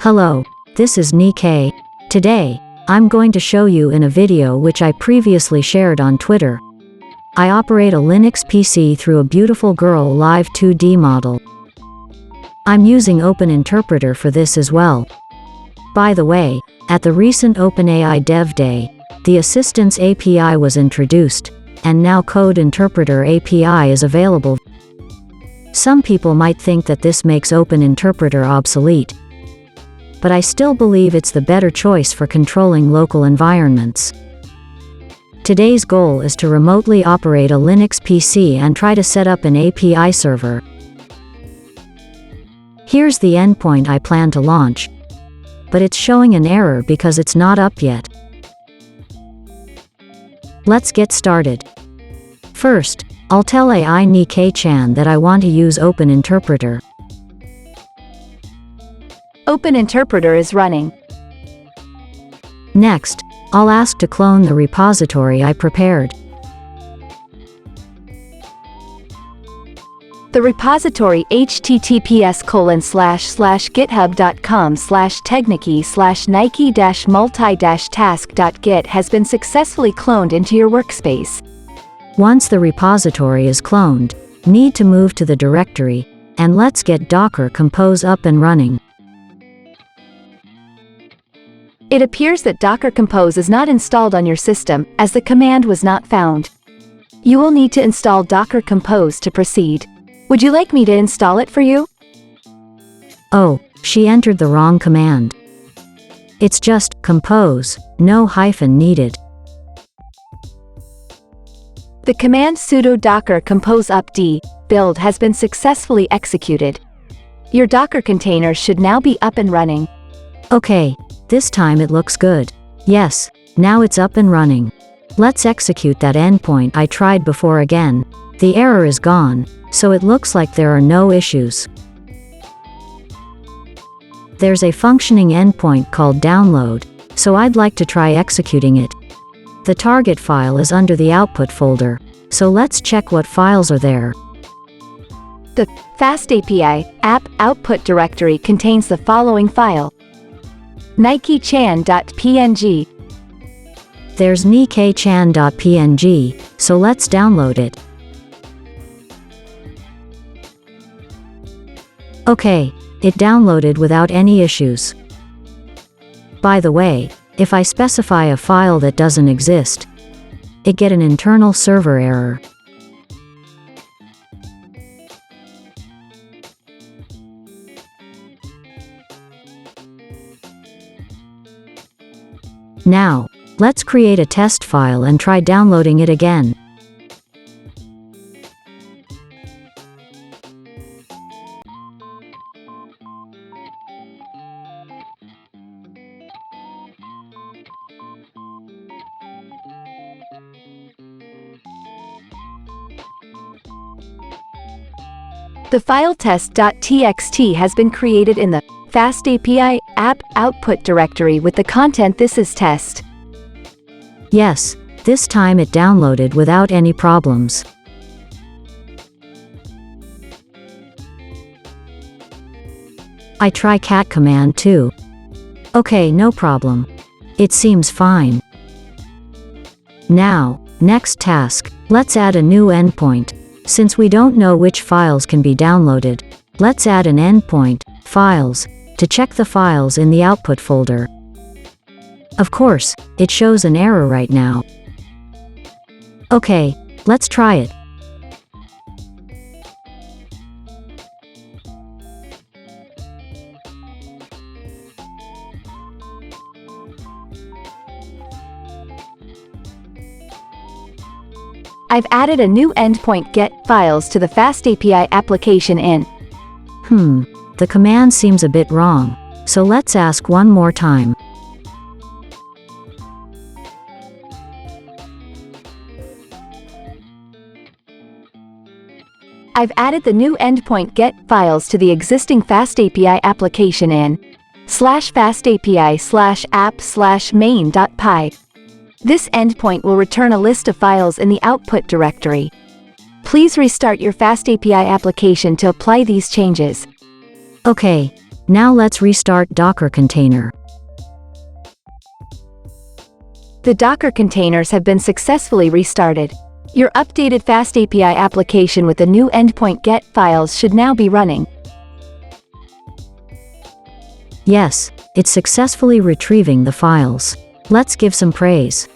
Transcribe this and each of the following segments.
Hello, this is Nikkei. Today, I'm going to show you in a video which I previously shared on Twitter. I operate a Linux PC through a beautiful girl live 2D model. I'm using Open Interpreter for this as well. By the way, at the recent OpenAI Dev Day, the Assistance API was introduced, and now Code Interpreter API is available. Some people might think that this makes Open Interpreter obsolete, but I still believe it's the better choice for controlling local environments. Today's goal is to remotely operate a Linux PC and try to set up an API server. Here's the endpoint I plan to launch, but it's showing an error because it's not up yet. Let's get started. First, I'll tell AI Nikkei-chan that I want to use Open Interpreter. Open Interpreter is running. Next, I'll ask to clone the repository I prepared. The repository https://github.com/technici/nike-multi-task.git has been successfully cloned into your workspace. Once the repository is cloned, need to move to the directory, and let's get Docker Compose up and running. It appears that Docker Compose is not installed on your system, as the command was not found. You will need to install Docker Compose to proceed. Would you like me to install it for you? Oh, she entered the wrong command. It's just compose, no hyphen needed. The command sudo docker compose upd build has been successfully executed. Your Docker container should now be up and running. Okay, this time it looks good. Yes, now it's up and running. Let's execute that endpoint I tried before again. The error is gone, so it looks like there are no issues. There's a functioning endpoint called download, so I'd like to try executing it. The target file is under the output folder, so let's check what files are there. The FastAPI app output directory contains the following file: Nikkei-chan.png. There's Nikkei-chan.png, so let's download it. Okay, it downloaded without any issues. By the way, if I specify a file that doesn't exist, it get an internal server error. Now, let's create a test file and try downloading it again. The file test.txt has been created in the FastAPI app output directory with the content "This is test." Yes, this time it downloaded without any problems. I try cat command too. Okay, no problem. It seems fine. Now, next task, let's add a new endpoint. Since we don't know which files can be downloaded, let's add an endpoint, files, to check the files in the output folder. Of course, it shows an error right now. Okay, let's try it. I've added a new endpoint get files to the FastAPI application in. The command seems a bit wrong, so let's ask one more time. I've added the new endpoint get files to the existing FastAPI application in /FastAPI/app/main.py. This endpoint will return a list of files in the output directory. Please restart your FastAPI application to apply these changes. Okay, Now let's restart Docker container. The Docker containers have been successfully restarted. Your updated Fast API application with the new endpoint get files should now be running. Yes, it's successfully retrieving the files. Let's give some praise.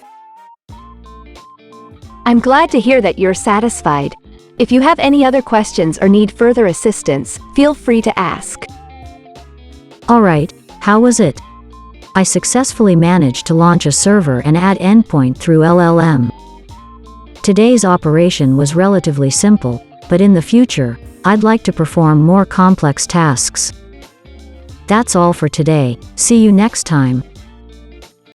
I'm glad to hear that you're satisfied. If you have any other questions or need further assistance, feel free to ask. Alright, how was it? I successfully managed to launch a server and add endpoint through LLM. Today's operation was relatively simple, but in the future, I'd like to perform more complex tasks. That's all for today. See you next time.